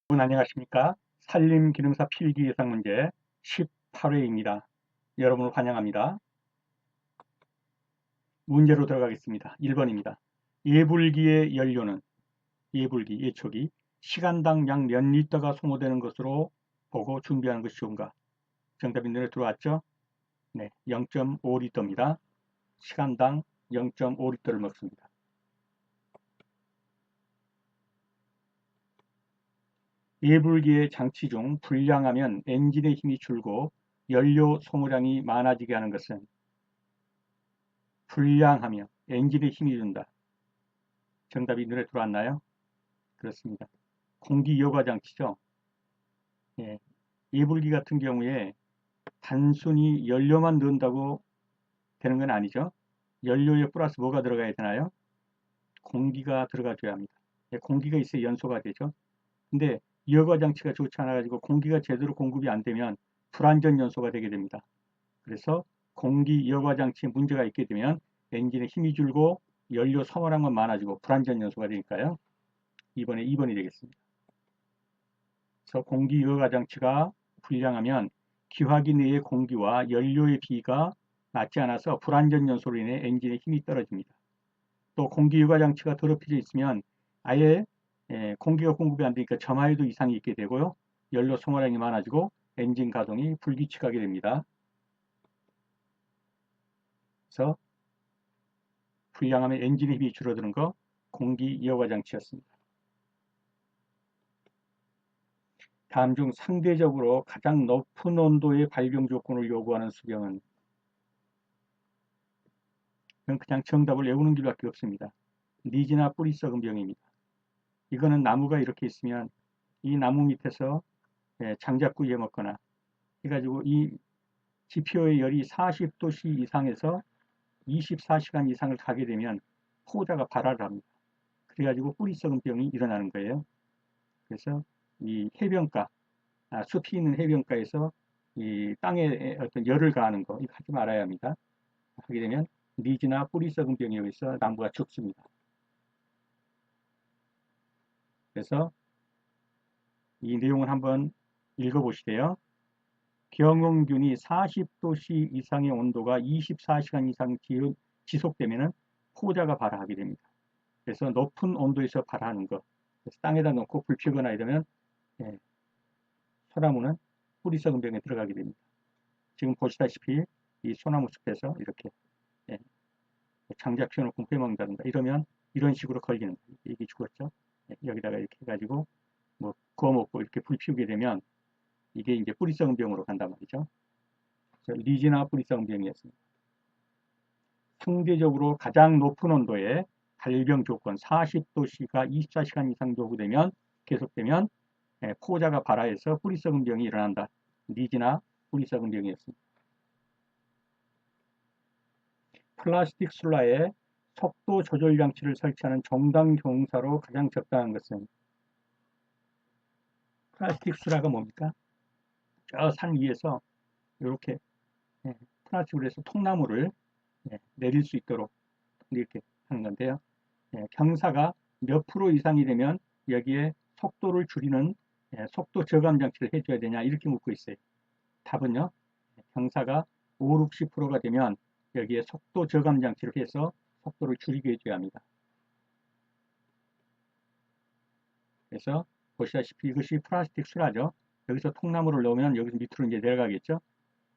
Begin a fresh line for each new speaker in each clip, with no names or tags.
여러분 안녕하십니까? 산림기능사 필기 예상 문제 18회입니다. 여러분을 환영합니다. 문제로 들어가겠습니다. 1번입니다. 예불기의 연료는 예불기, 예초기 시간당 약 몇 리터가 소모되는 것으로 보고 준비하는 것이 좋은가? 정답이 눈에 들어왔죠? 네, 0.5리터입니다. 시간당 0.5리터를 먹습니다. 예불기의 장치 중 불량하면 엔진의 힘이 줄고 연료 소모량이 많아지게 하는 것은 불량하며 엔진에 힘이 든다. 정답이 눈에 들어왔나요? 그렇습니다. 공기 여과 장치죠. 예. 예불기 같은 경우에 단순히 연료만 넣는다고 되는 건 아니죠. 연료에 플러스 뭐가 들어가야 되나요? 공기가 들어가줘야 합니다. 예, 공기가 있어야 연소가 되죠. 근데 여과 장치가 좋지 않아 가지고 공기가 제대로 공급이 안 되면 불완전 연소가 되게 됩니다. 그래서 공기 여과 장치에 문제가 있게 되면 엔진에 힘이 줄고 연료 소모량만 많아지고 불완전 연소가 되니까요. 이번에 2번이 되겠습니다. 그래서 공기 여과 장치가 불량하면 기화기 내의 공기와 연료의 비가 맞지 않아서 불완전 연소로 인해 엔진의 힘이 떨어집니다. 또 공기 여과 장치가 더럽혀져 있으면 아예 공기가 공급이 안 되니까 점화에도 이상이 있게 되고요. 연료 소모량이 많아지고 엔진 가동이 불규칙하게 됩니다. 그래서 불량하면 엔진의 힘이 줄어드는 거 공기 여과 장치였습니다. 다음 중 상대적으로 가장 높은 온도의 발병 조건을 요구하는 수병은 그냥 정답을 외우는 길밖에 없습니다. 리지나 뿌리 썩은 병입니다. 이거는 나무가 이렇게 있으면 이 나무 밑에서 장작구이에 먹거나 해가지고 이 지표의 열이 40도씨 이상에서 24시간 이상을 가게 되면 포자가 발화를 합니다. 그래가지고 뿌리 썩은 병이 일어나는 거예요. 그래서 이 해변가, 숲이 있는 해변가에서 이 땅에 어떤 열을 가하는 거 이거 하지 말아야 합니다. 하게 되면 리지나 뿌리 썩은 병에 의해서 나무가 죽습니다. 그래서 이 내용을 한번 읽어보시게요. 경응균이 40도씨 이상의 온도가 24시간 이상 지속되면 포자가 발화하게 됩니다. 그래서 높은 온도에서 발화하는 것. 그래서 땅에다 놓고 불 피거나 이러면 소나무는 뿌리 썩은 병에 들어가게 됩니다. 지금 보시다시피 이 소나무 숲에서 이렇게 장작 피워놓고 빼먹는다든가 이러면 이런 식으로 걸리는 거예요. 이게 죽었죠. 여기다가 이렇게 해가지고 뭐 구워 먹고 이렇게 불 피우게 되면 이게 이제 뿌리 썩은 병으로 간단 말이죠. 리지나 뿌리 썩은 병이었습니다. 상대적으로 가장 높은 온도의 발병 조건 40도씨가 24시간 이상 요구되면 계속되면 포자가 발화해서 뿌리 썩은 병이 일어난다. 리지나 뿌리 썩은 병이었습니다. 플라스틱 술라에 속도 조절 장치를 설치하는 정당 경사로 가장 적당한 것은 플라스틱 술라가 뭡니까? 저 산 위에서 이렇게 플라스틱으로 해서 통나무를 내릴 수 있도록 이렇게 하는 건데요. 경사가 몇 프로 이상이 되면 여기에 속도를 줄이는 속도 저감 장치를 해줘야 되냐 이렇게 묻고 있어요. 답은요. 경사가 5, 60%가 되면 여기에 속도 저감 장치를 해서 속도를 줄이게 해줘야 합니다. 그래서 보시다시피 이것이 플라스틱 수라죠. 여기서 통나무를 넣으면 여기서 밑으로 이제 내려가겠죠.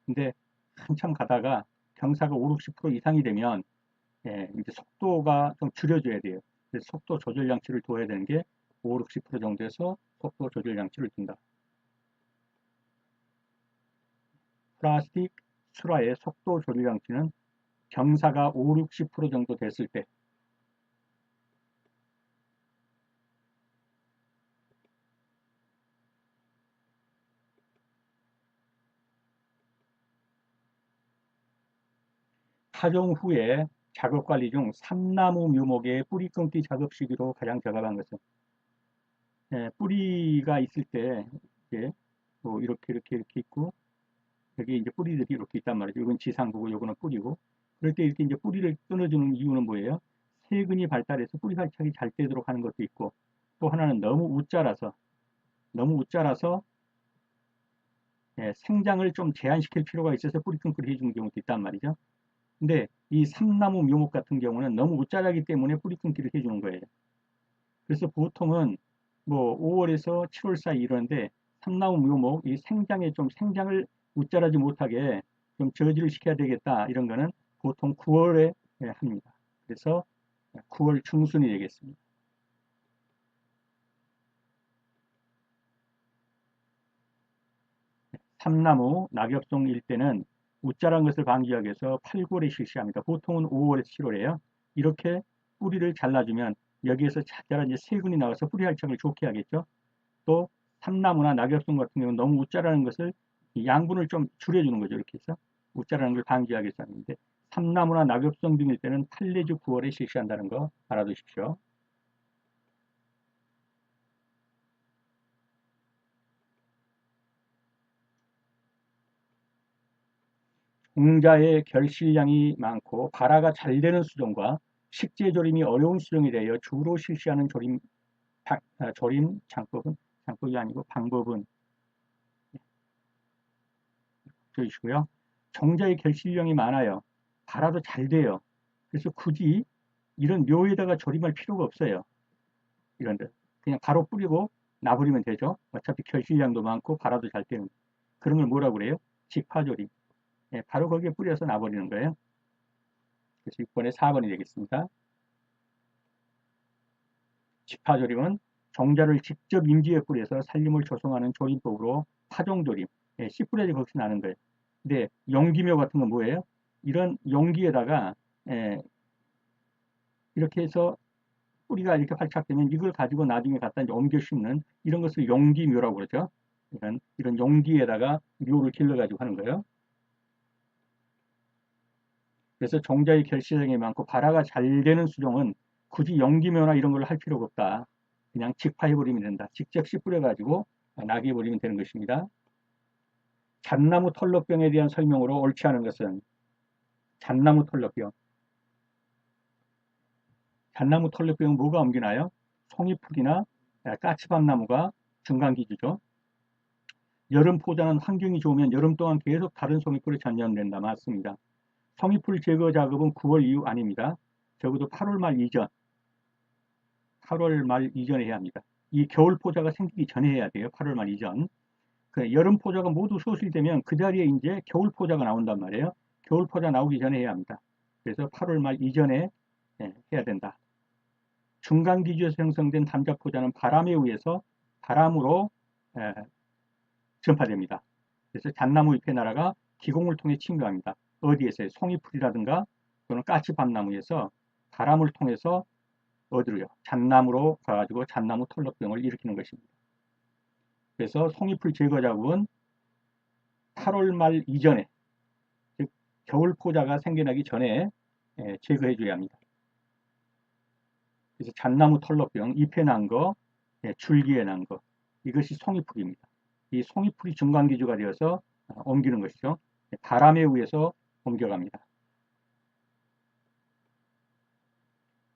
근데 한참 가다가 경사가 5, 60% 이상이 되면 이제 속도가 좀 줄여줘야 돼요. 그래서 속도 조절 장치를 둬야 되는 게 5, 60% 정도에서 속도 조절 장치를 둔다. 플라스틱 수라의 속도 조절 장치는 경사가 5, 60% 정도 됐을 때 파종 후에 작업 관리 중 삼나무 묘목의 뿌리 끊기 작업 시기로 가장 적합한 것은 뿌리가 있을 때 이제 뭐 이렇게 있고 여기 이제 뿌리들이 이렇게 있단 말이죠. 이건 지상부고 이거는 뿌리고 그럴 때 이렇게 이제 뿌리를 끊어주는 이유는 뭐예요? 세근이 발달해서 뿌리 발착이 잘 되도록 하는 것도 있고 또 하나는 너무 웃자라서 너무 웃자라서 생장을 좀 제한시킬 필요가 있어서 뿌리통풀이 해주는 경우도 있단 말이죠. 근데 이 삼나무 묘목 같은 경우는 너무 웃자라기 때문에 뿌리통풀이를 해주는 거예요. 그래서 보통은 뭐 5월에서 7월 사이 이러는데 삼나무 묘목 이 생장에 좀 생장을 웃자라지 못하게 좀 저지를 시켜야 되겠다 이런 거는 보통 9월에 합니다. 그래서 9월 중순이 되겠습니다. 삼나무, 낙엽송 일대는 웃자란 것을 방지하기 위해서 8, 9월에 실시합니다. 보통은 5월에서 7월에요. 이렇게 뿌리를 잘라주면 여기에서 자잘한 이제 세균이 나와서 뿌리 활착을 좋게 하겠죠. 또 삼나무나 낙엽송 같은 경우는 너무 웃자라는 것을 양분을 좀 줄여주는 거죠. 이렇게 해서 웃자라는 걸 방지하기 위해서 하는데 삼나무나 낙엽송 등일 때는 8 내지 9월에 실시한다는 거 알아두십시오. 종자의 결실량이 많고 발화가 잘 되는 수종과 식재 조림이 어려운 수종에 대하여 주로 실시하는 조림 장법이 아니고 방법은 저이시고요. 종자의 결실량이 많아요. 발화도 잘 돼요. 그래서 굳이 이런 묘에다가 조림할 필요가 없어요. 이런데 그냥 바로 뿌리고 놔버리면 되죠. 어차피 결실량도 많고 발화도 잘 되는 그런 걸 뭐라고 그래요? 직파조림. 바로 거기에 뿌려서 놔버리는 거예요. 그래서 6번에 4번이 되겠습니다. 직파조림은 종자를 직접 임지에 뿌려서 살림을 조성하는 조림법으로 파종조림, 씨 뿌려지 거기서 나는 거예요. 근데 용기묘 같은 건 뭐예요? 이런 용기에다가 이렇게 해서 뿌리가 이렇게 활착되면 이걸 가지고 나중에 갖다 이제 옮겨 심는 이런 것을 용기묘라고 그러죠. 이런 용기에다가 묘를 길러가지고 하는 거예요. 그래서 종자의 결실량이 많고 발화가 잘 되는 수종은 굳이 용기묘나 이런 걸 할 필요가 없다. 그냥 직파해버리면 된다. 직접 씨 뿌려가지고 낙해버리면 되는 것입니다. 잣나무 털럭병에 대한 설명으로 옳지 않은 것은 잣나무 털럭병. 잣나무 털럭병은 뭐가 옮기나요? 송이풀이나 까치밥나무가 중간기주죠. 여름 포자는 환경이 좋으면 여름 동안 계속 다른 송이풀이 전염된다. 맞습니다. 송이풀 제거 작업은 9월 이후 아닙니다. 적어도 8월 말 이전, 8월 말 이전에 해야 합니다. 이 겨울 포자가 생기기 전에 해야 돼요. 8월 말 이전. 그 여름 포자가 모두 소실되면 그 자리에 이제 겨울 포자가 나온단 말이에요. 겨울 포자 나오기 전에 해야 합니다. 그래서 8월 말 이전에 해야 된다. 중간 기주에서 형성된 담자 포자는 바람에 의해서 바람으로 전파됩니다. 그래서 잣나무 잎의 나라가 기공을 통해 침투합니다. 어디에서요? 송이풀이라든가 또는 까치밤나무에서 바람을 통해서 어디로요? 잣나무로 가가지고 잣나무 털럭병을 일으키는 것입니다. 그래서 송이풀 제거 작업은 8월 말 이전에, 즉 겨울 포자가 생겨나기 전에 제거해 줘야 합니다. 그래서 잣나무 털럭병, 잎에 난 거, 줄기에 난 거, 이것이 송이풀입니다. 이 송이풀이 중간기주가 되어서 옮기는 것이죠. 바람에 의해서 옮겨갑니다.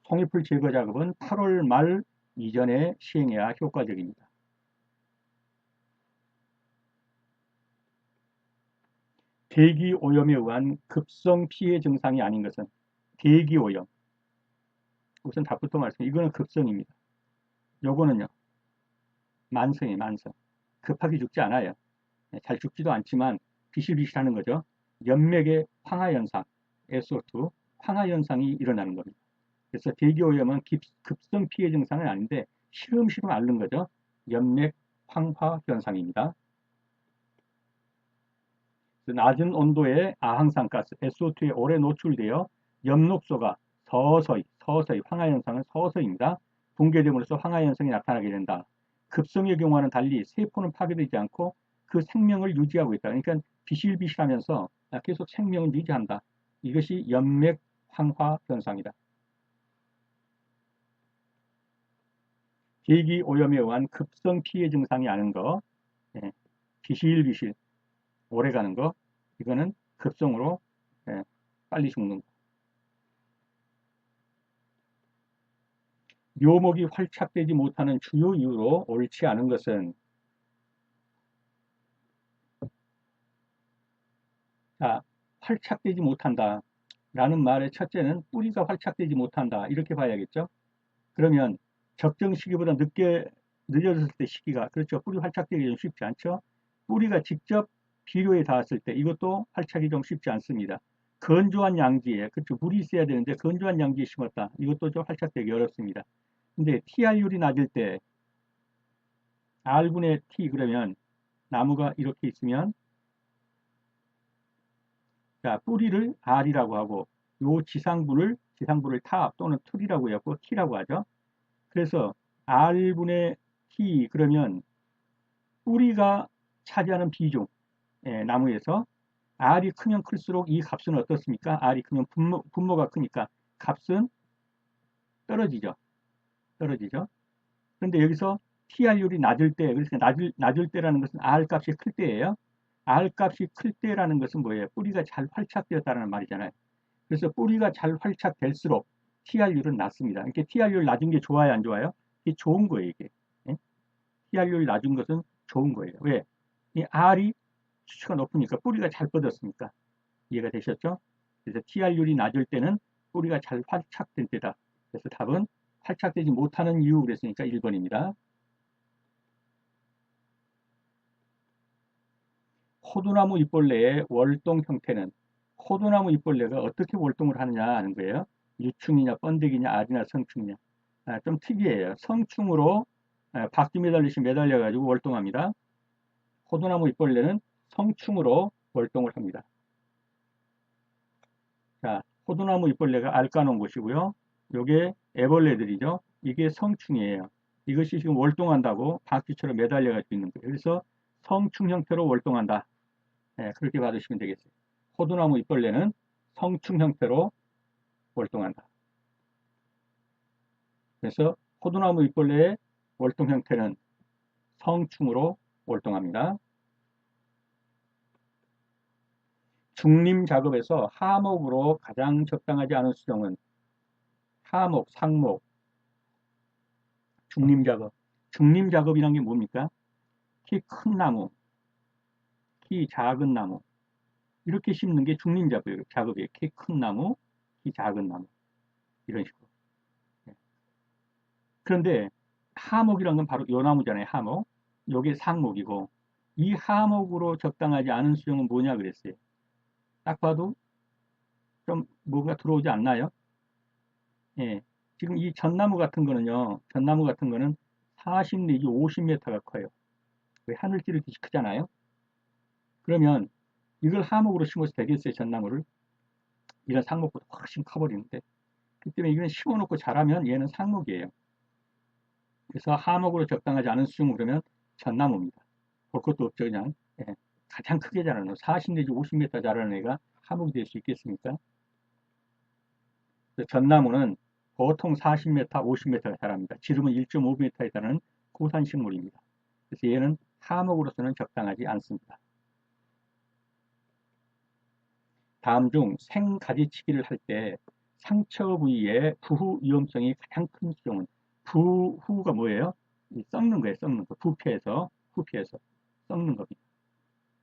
송이풀 제거 작업은 8월 말 이전에 시행해야 효과적입니다. 대기 오염에 의한 급성 피해 증상이 아닌 것은 대기 오염. 우선 답부터 말씀. 이거는 급성입니다. 요거는요. 만성이에요. 만성. 급하게 죽지 않아요. 잘 죽지도 않지만 비실비실하는 거죠. 연맥의 황화현상, SO2, 황화현상이 일어나는 겁니다. 그래서 대기오염은 급성 피해 증상은 아닌데 시름시름 앓는 거죠. 연맥 황화 현상입니다. 낮은 온도의 아항산가스 SO2에 오래 노출되어 엽록소가 서서히 황화현상은 서서히입니다. 붕괴됨으로써 황화현상이 나타나게 된다. 급성의 경우와는 달리 세포는 파괴되지 않고 그 생명을 유지하고 있다. 그러니까 비실비실하면서 계속 생명을 유지한다. 이것이 연맥 황화 현상이다. 대기 오염에 의한 급성 피해 증상이 아닌 거, 비실비실 오래 가는 거, 이거는 급성으로 빨리 죽는 거. 묘목이 활착되지 못하는 주요 이유로 옳지 않은 것은 자, 활착되지 못한다. 라는 말의 첫째는 뿌리가 활착되지 못한다. 이렇게 봐야겠죠? 그러면 적정 시기보다 늦어졌을 때 시기가, 그렇죠. 뿌리 활착되기 좀 쉽지 않죠? 뿌리가 직접 비료에 닿았을 때 이것도 활착이 좀 쉽지 않습니다. 건조한 양지에, 그렇죠. 물이 있어야 되는데 건조한 양지에 심었다. 이것도 좀 활착되기 어렵습니다. 근데 TR율이 낮을 때 R분의 T 그러면 나무가 이렇게 있으면 자, 뿌리를 R이라고 하고 요 지상부를 탑 또는 툴이라고 해갖고 T라고 하죠. 그래서 R분의 T 그러면 뿌리가 차지하는 비중 나무에서 R이 크면 클수록 이 값은 어떻습니까? R이 크면 분모가 크니까 값은 떨어지죠. 떨어지죠. 그런데 여기서 TR율이 낮을 때, 그래서 낮을 때라는 것은 R 값이 클 때예요. R 값이 클 때라는 것은 뭐예요? 뿌리가 잘 활착되었다는 말이잖아요. 그래서 뿌리가 잘 활착될수록 TR율은 낮습니다. 이렇게 TR율 낮은 게 좋아요, 안 좋아요? 이게 좋은 거예요, 이게. 예? TR율 낮은 것은 좋은 거예요. 왜? 이 R이 수치가 높으니까 뿌리가 잘 뻗었으니까. 이해가 되셨죠? 그래서 TR율이 낮을 때는 뿌리가 잘 활착될 때다. 그래서 답은 활착되지 못하는 이유 그랬으니까 1번입니다. 호두나무 잎벌레의 월동 형태는 호두나무 잎벌레가 어떻게 월동을 하느냐 하는 거예요. 유충이냐 번데기냐 알이냐 성충이냐. 좀 특이해요. 성충으로 바퀴 매달리시 매달려가지고 월동합니다. 호두나무 잎벌레는 성충으로 월동을 합니다. 자, 호두나무 잎벌레가 알 까놓은 곳이고요. 요게 애벌레들이죠. 이게 성충이에요. 이것이 지금 월동한다고 바퀴처럼 매달려가지고 있는 거예요. 그래서 성충 형태로 월동한다. 그렇게 받으시면 되겠어요. 호두나무 잎벌레는 성충 형태로 월동한다. 그래서 호두나무 잎벌레의 월동 형태는 성충으로 월동합니다. 중림 작업에서 하목으로 가장 적당하지 않은 수정은 하목, 상목, 중림 작업. 중림 작업이란 게 뭡니까? 키 큰 나무, 키 작은 나무 이렇게 심는 게 중림 작업이에요. 키 큰 나무, 키 작은 나무 이런 식으로. 그런데 하목이란 건 바로 요 나무잖아요. 하목. 요게 상목이고 이 하목으로 적당하지 않은 수정은 뭐냐 그랬어요. 딱 봐도 좀 뭔가 들어오지 않나요? 예. 지금 이 전나무 같은 거는요. 전나무 같은 거는 40 내지 50m가 커요. 하늘 찌르듯이 크잖아요. 그러면 이걸 하목으로 심어서 되겠어요, 전나무를? 이런 상목보다 훨씬 커버리는데. 그 때문에 이건 심어놓고 자라면 얘는 상목이에요. 그래서 하목으로 적당하지 않은 수중을 그러면 전나무입니다. 볼 것도 없죠, 그냥. 예. 가장 크게 자라는 40 내지 50m 자라는 애가 하목이 될 수 있겠습니까? 전나무는 보통 40m, 50m가 자랍니다. 지름은 1.5m에 달하는 고산식물입니다. 그래서 얘는 하목으로서는 적당하지 않습니다. 다음 중 생가지치기를 할 때 상처 부위의 부후 위험성이 가장 큰 수종은 부후가 뭐예요? 썩는 거예요. 썩는 거. 후피해서 썩는 겁니다.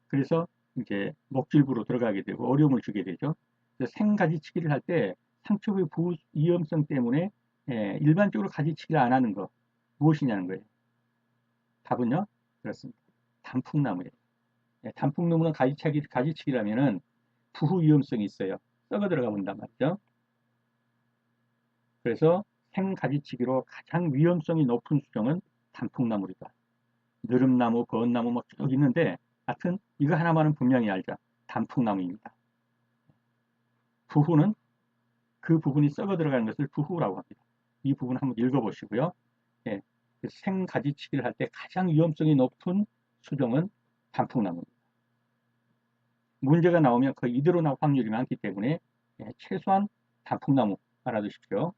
그래서 이제 목줄부로 들어가게 되고 어려움을 주게 되죠. 그래서 생가지치기를 할 때 상처 부위 부후 위험성 때문에 일반적으로 가지치기를 안 하는 거 무엇이냐는 거예요. 답은요? 그렇습니다. 단풍나무예요. 단풍나무는 가지치기라면은 부후 위험성이 있어요. 썩어 들어가 본단 말이죠. 그래서 생가지치기로 가장 위험성이 높은 수종은 단풍나무이다. 느릅나무, 거은나무 뭐 쭉 있는데 하여튼 이거 하나만은 분명히 알자. 단풍나무입니다. 부후는 그 부분이 썩어 들어가는 것을 부후라고 합니다. 이 부분 한번 읽어보시고요. 예, 생가지치기를 할 때 가장 위험성이 높은 수종은 단풍나무입니다. 문제가 나오면 거의 이대로 나올 확률이 많기 때문에 최소한 단풍나무 알아두십시오.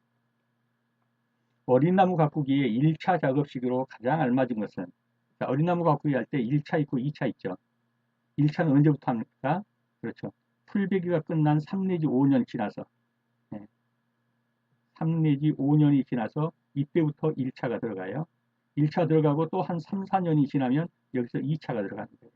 어린 나무 가꾸기의 1차 작업 시기로 가장 알맞은 것은 어린 나무 가꾸기 할 때 1차 있고 2차 있죠. 1차는 언제부터 합니까? 그렇죠. 풀베기가 끝난 3 내지 5년 지나서 3 내지 5년이 지나서 이때부터 1차가 들어가요. 1차 들어가고 또 한 3, 4년이 지나면 여기서 2차가 들어가는 거예요.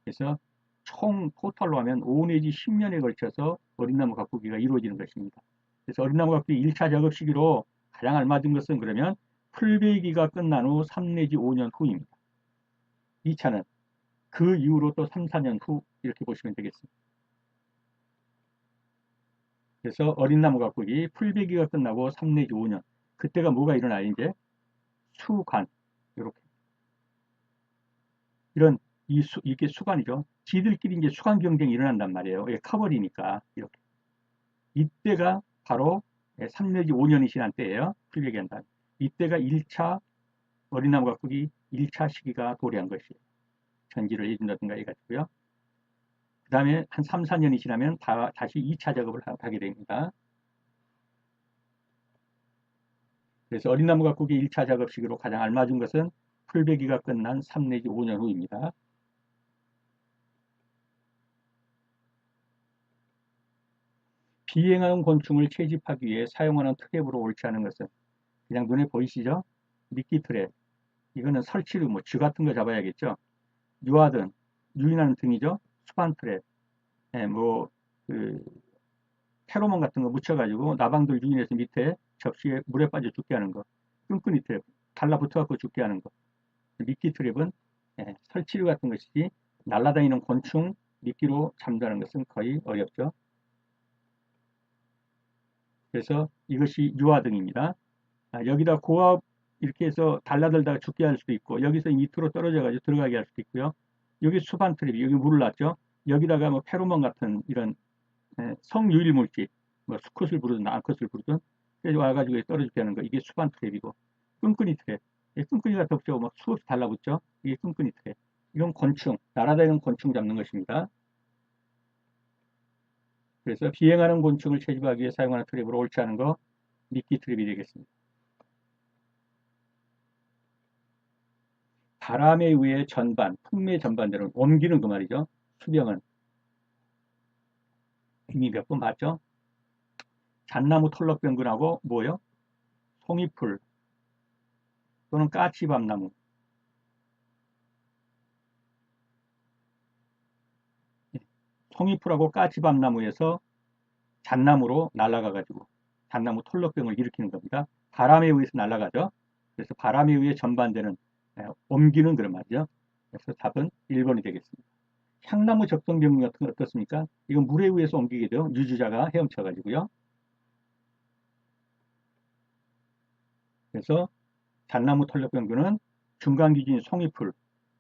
그래서 총 토탈로 하면 5 내지 10년에 걸쳐서 어린 나무 가꾸기가 이루어지는 것입니다. 그래서 어린 나무 가꾸기 1차 작업 시기로 가장 알맞은 것은 그러면 풀베기가 끝난 후 3 내지 5년 후입니다. 2차는 그 이후로 또 3, 4년 후 이렇게 보시면 되겠습니다. 그래서 어린 나무 가꾸기 풀베기가 끝나고 3 내지 5년 그때가 뭐가 일어나요? 이제 수관 이렇게 이런 이게 수관이죠. 지들끼리 이제 수관 경쟁이 일어난단 말이에요. 커버리니까 이렇게 이때가 바로 3 내지 5년이 지난 때예요. 풀베기 한다. 이때가 1차 어린 나무 가꾸기 1차 시기가 도래한 것이에요. 전지를 해준다든가 해가지고요. 그 다음에 한 3, 4년이 지나면 다시 2차 작업을 하게 됩니다. 그래서 어린 나무 가꾸기 1차 작업 시기로 가장 알맞은 것은 풀베기가 끝난 3 내지 5년 후입니다. 비행하는 곤충을 채집하기 위해 사용하는 트랩으로 옳지 않은 것은 그냥 눈에 보이시죠? 미끼 트랩. 이거는 설치류, 쥐 같은 거 잡아야겠죠? 유화등, 유인하는 등이죠? 수반 트랩. 예, 페로몬 같은 거 묻혀가지고 나방들 유인해서 밑에 접시에 물에 빠져 죽게 하는 거. 끈끈이 트랩. 달라붙어갖고 죽게 하는 거. 미끼 트랩은 설치류 같은 것이지 날아다니는 곤충 미끼로 잠자는 것은 거의 어렵죠. 그래서 이것이 유화등입니다. 여기다 고압 이렇게 해서 달라들다가 죽게 할 수도 있고 여기서 밑으로 떨어져가지고 들어가게 할 수도 있고요. 여기 수반 트랩이 여기 물을 놨죠. 여기다가 페로몬 같은 이런 성유일 물질, 수컷을 부르든 암컷을 부르든 그래서 와가지고 떨어지게 하는 거 이게 수반 트랩이고 끈끈이 트랩. 끈끈이가 덥죠. 수없이 달라붙죠. 이게 끈끈이 트랩. 이건 곤충, 날아다니는 곤충 잡는 것입니다. 그래서 비행하는 곤충을 채집하기 위해 사용하는 트랩으로 옳지 않은 거 미끼 트랩이 되겠습니다. 바람에 의해 전반, 풍매 전반대로 옮기는 그 말이죠. 수병은 이미 몇 번 봤죠. 잣나무 털럭병근하고 뭐요? 송이풀 또는 까치밤나무. 송이풀하고 까치밤나무에서 잣나무로 날아가가지고 잣나무 털럭병을 일으키는 겁니다. 바람에 의해서 날아가죠. 그래서 바람에 의해 전반되는 옮기는 그런 말이죠. 그래서 답은 1번이 되겠습니다. 향나무 적성병 같은 건 어떻습니까? 이건 물에 의해서 옮기게 돼요. 유주자가 헤엄쳐가지고요. 그래서 잣나무 털럭병균은 중간 기준인 송이풀에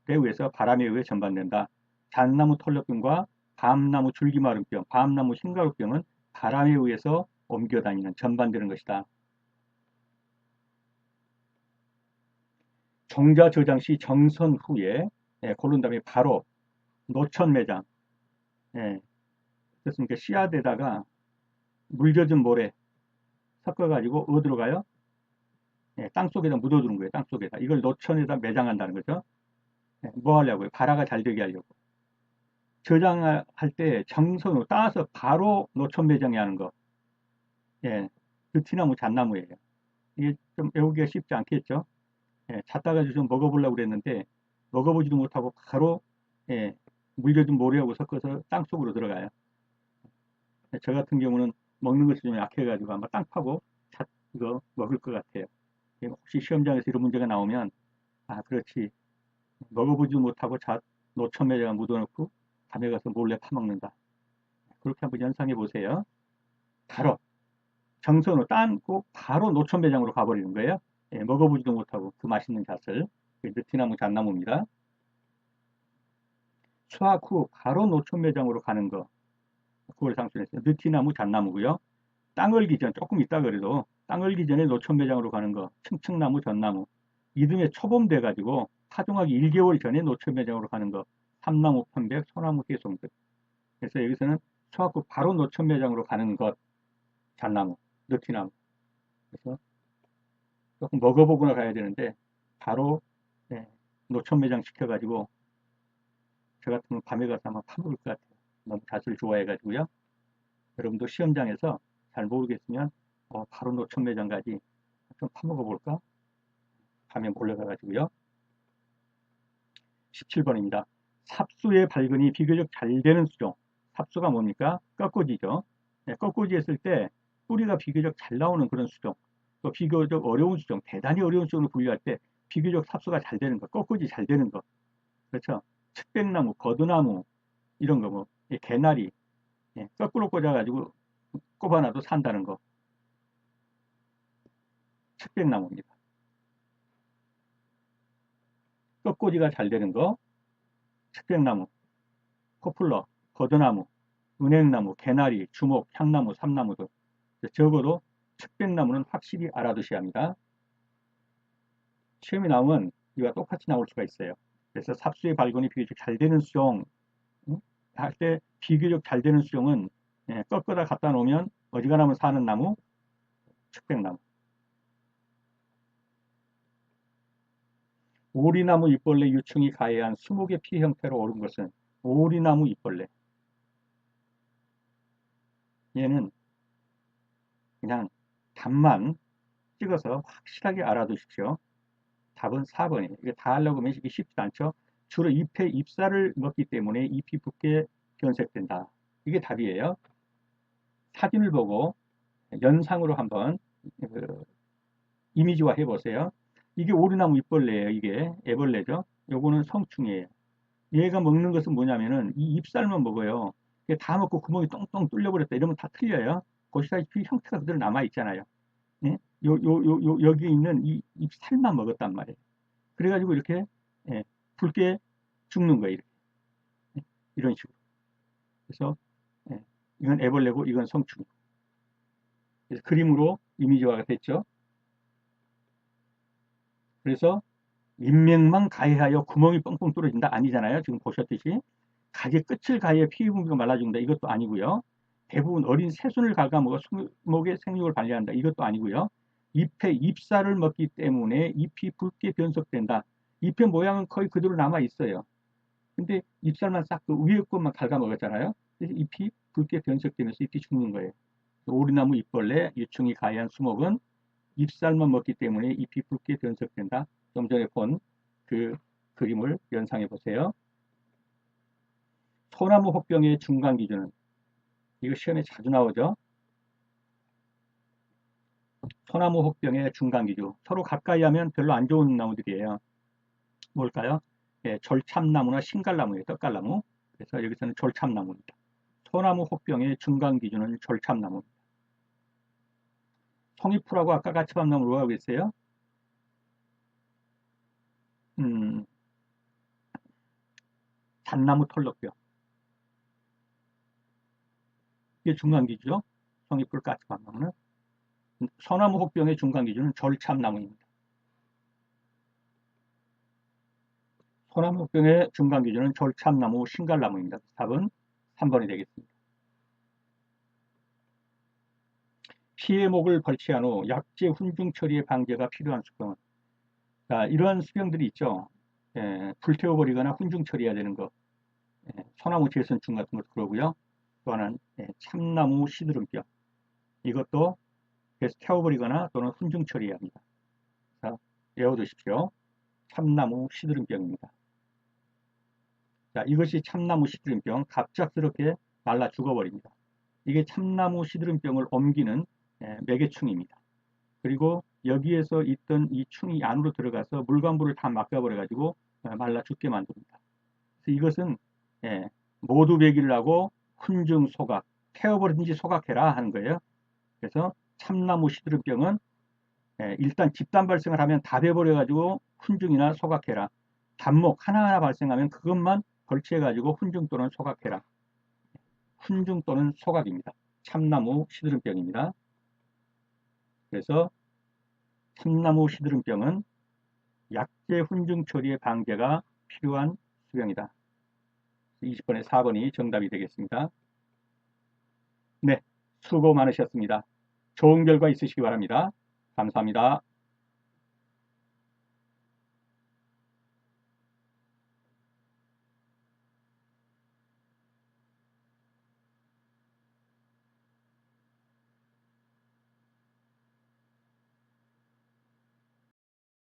의해서 바람에 의해 전반된다. 잣나무 털럭병과 밤나무 줄기마름병, 밤나무 흰가루병은 바람에 의해서 옮겨 다니는 전반되는 것이다. 종자 저장 시 정선 후에 고른 다음에 바로 노천 매장. 그렇습니까? 씨앗에다가 물 젖은 모래 섞어가지고 어디로 가요? 땅속에다 묻어두는 거예요. 땅속에다. 이걸 노천에다 매장한다는 거죠. 뭐 하려고요? 발화가 잘 되게 하려고. 저장할 때 정선으로 따서 바로 노천 매장해 하는 거. 느티나무 잣나무예요. 이게 좀 외우기가 쉽지 않겠죠? 잣다가 좀 먹어보려고 그랬는데 먹어보지도 못하고 바로 물 젖은 모래하고 섞어서 땅속으로 들어가요. 저 같은 경우는 먹는 것이 좀 약해가지고 아마 땅 파고 잣 이거 먹을 것 같아요. 혹시 시험장에서 이런 문제가 나오면 그렇지 먹어보지도 못하고 잣 노천매장을 묻어놓고 밤에 가서 몰래 파먹는다. 그렇게 한번 연상해 보세요. 바로 정선으로 따고 바로 노천매장으로 가버리는 거예요. 먹어보지도 못하고 그 맛있는 잣을 느티나무 잣나무입니다. 수확 후 바로 노천매장으로 가는 거 그걸 상수했어요. 느티나무 잣나무고요. 땅 얼기 전 조금 있다 그래도 땅 얼기 전에 노천매장으로 가는 거 층층나무 전나무 이듬해 초봄 돼가지고 파종하기 1개월 전에 노천매장으로 가는 거 삼나무 편백 소나무 해송들 그래서 여기서는 수확 후 바로 노천매장으로 가는 것 잣나무 느티나무 그래서 조금 먹어보거나 가야 되는데 바로 노천매장 시켜가지고 저 같으면 밤에 가서 아마 파먹을 것 같아요. 너무 잣을 좋아해가지고요. 여러분도 시험장에서 잘 모르겠으면 바로 노천매장 가지 좀 파먹어 볼까? 밤에 몰래 가가지고요. 17번입니다. 삽수의 발근이 비교적 잘 되는 수종. 삽수가 뭡니까? 꺾꽂이죠. 네, 꺾꽂이 했을 때 뿌리가 비교적 잘 나오는 그런 수종. 또 비교적 어려운 수종, 대단히 어려운 수종으로 분류할 때 비교적 삽수가 잘 되는 거, 꺾꽂이 잘 되는 거. 그렇죠? 측백나무, 거드나무 이런 거 뭐, 개나리, 거꾸로 꽂아가지고 꼽아놔도 산다는 거. 측백나무입니다. 꺾꽂이가 잘 되는 거, 측백나무, 포플러, 거드나무, 은행나무, 개나리, 주목, 향나무, 삼나무 등. 적어도 측백나무는 확실히 알아두셔야 합니다. 시험이 나오면 이와 똑같이 나올 수가 있어요. 그래서 삽수의 발근이 비교적 잘 되는 수종, 할 때 비교적 잘 되는 수종은 꺾어다 갖다 놓으면 어지간하면 사는 나무, 측백나무. 오리나무 잎벌레 유충이 가해한 20개 피해 형태로 오른 것은 오리나무 잎벌레. 얘는 그냥 답만 찍어서 확실하게 알아두십시오. 답은 4번이에요. 이게 다 하려고 하면 이게 쉽지 않죠. 주로 잎의 잎살을 먹기 때문에 잎이 붓게 변색된다. 이게 답이에요. 사진을 보고 연상으로 한번 그 이미지화 해보세요. 이게 오리나무 잎벌레예요. 이게 애벌레죠. 요거는 성충이에요. 얘가 먹는 것은 뭐냐면은 이 잎살만 먹어요. 이게 다 먹고 구멍이 똥똥 뚫려버렸다. 이러면 다 틀려요. 보시다시피 형태가 그대로 남아있잖아요. 예? 여기 있는 이 잎살만 먹었단 말이에요. 그래가지고 이렇게 붉게 죽는 거예요. 이렇게. 이런 식으로. 그래서 이건 애벌레고 이건 성충. 그래서 그림으로 이미지화가 됐죠. 그래서 잎맥만 가해하여 구멍이 뻥뻥 뚫어진다 아니잖아요. 지금 보셨듯이 가지 끝을 가해 피해 분비가 말라 죽는다 이것도 아니고요. 대부분 어린 새순을 갉아먹어 수목의 생육을 발휘한다 이것도 아니고요. 잎의 잎살을 먹기 때문에 잎이 붉게 변색된다. 잎의 모양은 거의 그대로 남아 있어요. 근데 잎살만 싹 그 위에 것만 갉아먹었잖아요. 그래서 잎이 붉게 변색되면서 잎이 죽는 거예요. 오리나무 잎벌레 유충이 가해한 수목은 잎살만 먹기 때문에 잎이 붉게 변색된다. 좀 전에 본 그 그림을 연상해 보세요. 소나무 혹병의 중간 기준은 이거 시험에 자주 나오죠. 소나무 혹병의 중간 기준 서로 가까이 하면 별로 안 좋은 나무들이에요. 뭘까요? 졸참나무나 신갈나무예요. 떡갈나무. 그래서 여기서는 졸참나무입니다. 소나무 혹병의 중간 기준은 졸참나무입니다. 송이풀하고 아까 가츠밤나무 뭐라고 했어요? 잣나무 털럭뼈. 이게 중간 기준이죠. 송이풀 가츠밤나무는. 소나무 혹병의 중간 기준은 졸참나무입니다. 소나무 혹병의 중간 기준은 졸참나무, 신갈나무입니다. 답은 3번이 되겠습니다. 피해목을 벌치한 후 약재 훈중 처리의 방제가 필요한 수병은 자, 이러한 수병들이 있죠. 불태워버리거나 훈중 처리해야 되는 거. 소나무 재선충 같은 것도 그러고요. 또 하나는 참나무 시드름병. 이것도 계속 태워버리거나 또는 훈중 처리해야 합니다. 자, 외워두십시오. 참나무 시드름병입니다. 자, 이것이 참나무 시드름병. 갑작스럽게 말라 죽어버립니다. 이게 참나무 시드름병을 옮기는 매개충입니다. 그리고 여기에서 있던 이 충이 안으로 들어가서 물관부를 다 막아버려 가지고 말라 죽게 만듭니다. 그래서 이것은 모두 배기를 하고 훈증 소각, 태워버리든지 소각해라 하는 거예요. 그래서 참나무 시드름병은 일단 집단 발생을 하면 다 돼버려 가지고 훈증이나 소각해라. 단목 하나하나 발생하면 그것만 걸치해 가지고 훈증 또는 소각해라. 훈증 또는 소각입니다. 참나무 시드름병입니다. 그래서 참나무 시드름병은 약재 훈증 처리의 방제가 필요한 수병이다. 20번에 4번이 정답이 되겠습니다. 네, 수고 많으셨습니다. 좋은 결과 있으시기 바랍니다. 감사합니다.